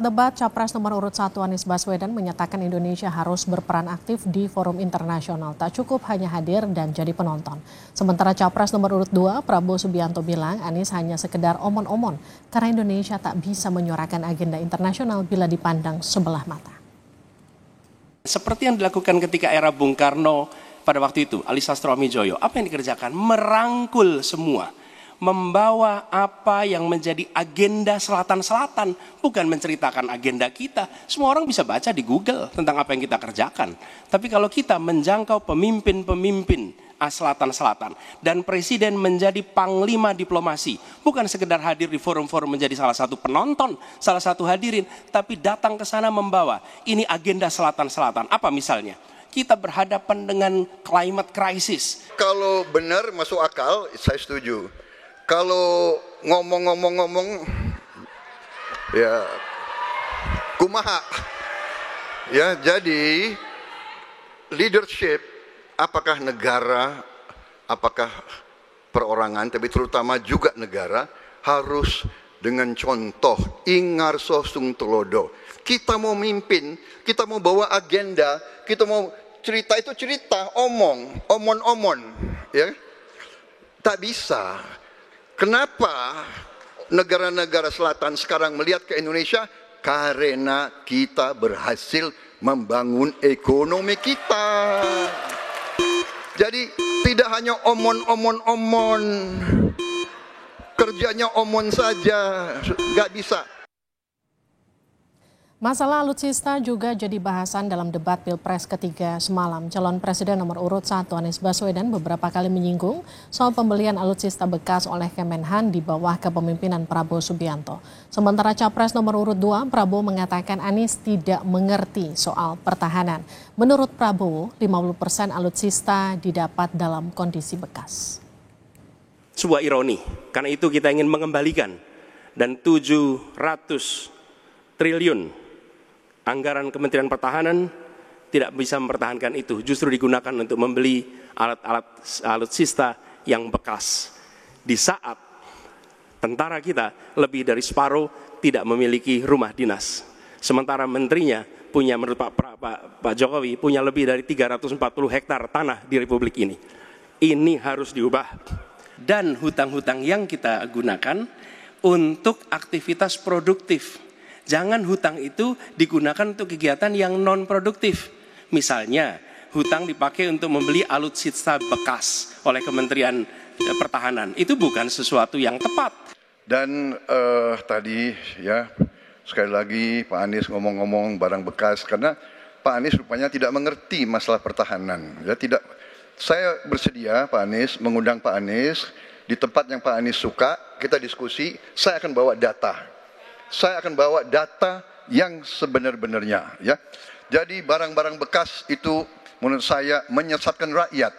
debat, Capres nomor urut 1 Anies Baswedan menyatakan Indonesia harus berperan aktif di forum internasional. Tak cukup hanya hadir dan jadi penonton. Sementara Capres nomor urut 2 Prabowo Subianto bilang Anies hanya sekedar omon-omon karena Indonesia tak bisa menyuarakan agenda internasional bila dipandang sebelah mata. Seperti yang dilakukan ketika era Bung Karno pada waktu itu, Ali Sastroamidjojo, apa yang dikerjakan? Merangkul semua. Membawa apa yang menjadi agenda selatan-selatan, bukan menceritakan agenda kita. Semua orang bisa baca di Google tentang apa yang kita kerjakan. Tapi kalau kita menjangkau pemimpin-pemimpin selatan-selatan dan presiden menjadi panglima diplomasi, bukan sekedar hadir di forum-forum menjadi salah satu penonton, salah satu hadirin, tapi datang ke sana membawa ini agenda selatan-selatan. Apa misalnya? Kita berhadapan dengan climate crisis. Kalau benar masuk akal, saya setuju. Kalau ngomong-ngomong, ya kumaha. Ya, jadi leadership, apakah negara, apakah perorangan, tapi terutama juga negara, harus dengan contoh, ingarso sung telodo. Kita mau mimpin, kita mau bawa agenda, kita mau cerita itu cerita, omon, ya, tak bisa. Kenapa negara-negara selatan sekarang melihat ke Indonesia? Karena kita berhasil membangun ekonomi kita. Jadi tidak hanya omon, kerjanya omon saja, nggak bisa. Masalah alutsista juga jadi bahasan dalam debat Pilpres ketiga semalam. Calon Presiden nomor urut 1 Anies Baswedan beberapa kali menyinggung soal pembelian alutsista bekas oleh Kemenhan di bawah kepemimpinan Prabowo Subianto. Sementara Capres nomor urut 2 Prabowo mengatakan Anies tidak mengerti soal pertahanan. Menurut Prabowo, 50% alutsista didapat dalam kondisi bekas. Sebuah ironi, karena itu kita ingin mengembalikan dan 700 triliun anggaran Kementerian Pertahanan tidak bisa mempertahankan itu, justru digunakan untuk membeli alat-alat alutsista yang bekas. Di saat tentara kita lebih dari separuh tidak memiliki rumah dinas. Sementara menterinya punya, menurut Pak Jokowi, punya lebih dari 340 hektar tanah di Republik ini. Ini harus diubah. Dan hutang-hutang yang kita gunakan untuk aktivitas produktif. Jangan hutang itu digunakan untuk kegiatan yang non-produktif. Misalnya, hutang dipakai untuk membeli alutsista bekas oleh Kementerian Pertahanan. Itu bukan sesuatu yang tepat. Dan tadi ya, sekali lagi Pak Anies ngomong-ngomong barang bekas, karena Pak Anies rupanya tidak mengerti masalah pertahanan. Ya, tidak. Saya bersedia Pak Anies, mengundang Pak Anies di tempat yang Pak Anies suka, kita diskusi, saya akan bawa data. Saya akan bawa data yang sebenar-benarnya, ya. Jadi barang-barang bekas itu menurut saya menyesatkan rakyat.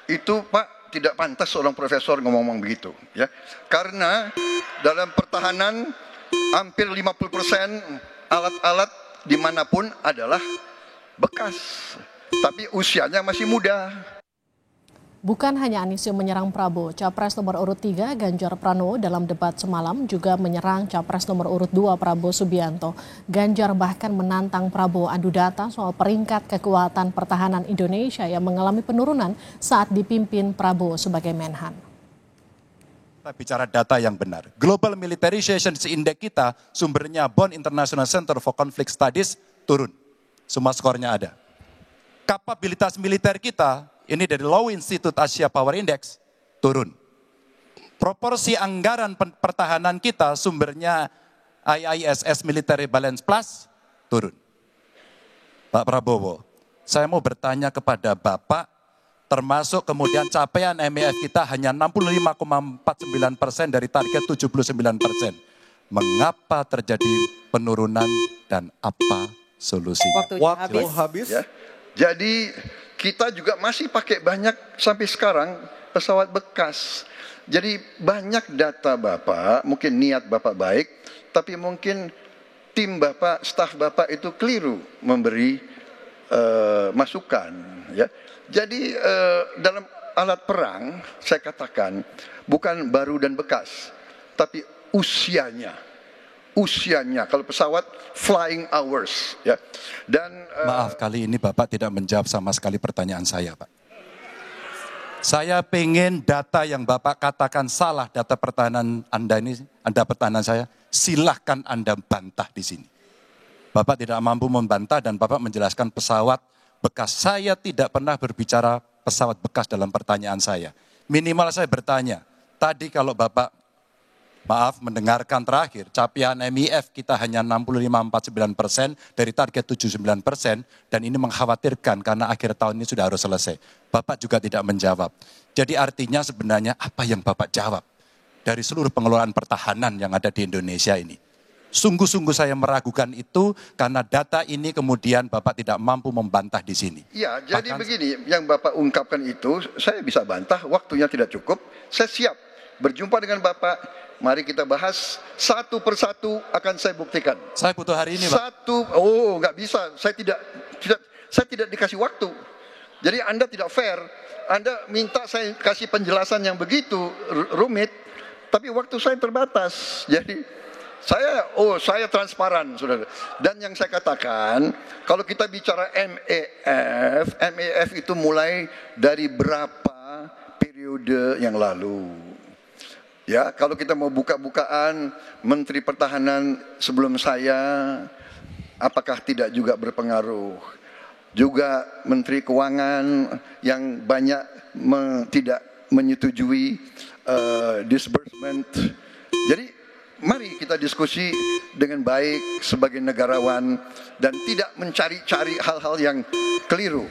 Itu Pak tidak pantas seorang profesor ngomong begitu, ya. Karena dalam pertahanan hampir 50% alat-alat dimanapun adalah bekas, tapi usianya masih muda. Bukan hanya Anies yang menyerang Prabowo, Capres nomor urut 3 Ganjar Pranowo dalam debat semalam juga menyerang Capres nomor urut 2 Prabowo Subianto. Ganjar bahkan menantang Prabowo adu data soal peringkat kekuatan pertahanan Indonesia yang mengalami penurunan saat dipimpin Prabowo sebagai Menhan. Kita bicara data yang benar. Global Militarization Index kita sumbernya Bonn International Center for Conflict Studies turun. Semua skornya ada. Kapabilitas militer kita ini dari Law Institute Asia Power Index turun. Proporsi anggaran pertahanan kita sumbernya IISS Military Balance Plus turun. Pak Prabowo, saya mau bertanya kepada Bapak, termasuk kemudian capaian MEF kita hanya 65,49% dari target 79%. Mengapa terjadi penurunan dan apa solusinya? Waktu habis. Ya. Jadi kita juga masih pakai banyak sampai sekarang pesawat bekas. Jadi banyak data Bapak, mungkin niat Bapak baik, tapi mungkin tim Bapak, staf Bapak itu keliru memberi masukan. Ya. Jadi dalam alat perang, saya katakan bukan baru dan bekas, tapi usianya. usianya. Kalau pesawat flying hours, ya. Dan maaf, kali ini Bapak tidak menjawab sama sekali pertanyaan saya, Pak. Saya pengen data yang Bapak katakan salah, data pertahanan Anda ini, Anda pertahanan saya, silahkan Anda bantah di sini. Bapak tidak mampu membantah dan Bapak menjelaskan pesawat bekas. Saya tidak pernah berbicara pesawat bekas dalam pertanyaan saya. Minimal saya bertanya, tadi kalau Bapak, maaf, mendengarkan terakhir, capaian MIF kita hanya 65,49% dari target 79%, dan ini mengkhawatirkan karena akhir tahun ini sudah harus selesai. Bapak juga tidak menjawab. Jadi artinya sebenarnya apa yang Bapak jawab dari seluruh pengelolaan pertahanan yang ada di Indonesia ini? Sungguh-sungguh saya meragukan itu karena data ini kemudian Bapak tidak mampu membantah di sini. Ya, jadi begini, yang Bapak ungkapkan itu saya bisa bantah, waktunya tidak cukup. Saya siap berjumpa dengan Bapak, mari kita bahas satu persatu akan saya buktikan. Saya butuh hari ini, Pak. Nggak bisa, saya tidak dikasih waktu. Jadi Anda tidak fair, Anda minta saya kasih penjelasan yang begitu rumit, tapi waktu saya terbatas. Jadi saya transparan, saudara. Dan yang saya katakan, kalau kita bicara MEF itu mulai dari berapa periode yang lalu. Ya, kalau kita mau buka-bukaan, Menteri Pertahanan sebelum saya, apakah tidak juga berpengaruh? Juga Menteri Keuangan yang banyak tidak menyetujui disbursement. Jadi mari kita diskusi dengan baik sebagai negarawan dan tidak mencari-cari hal-hal yang keliru.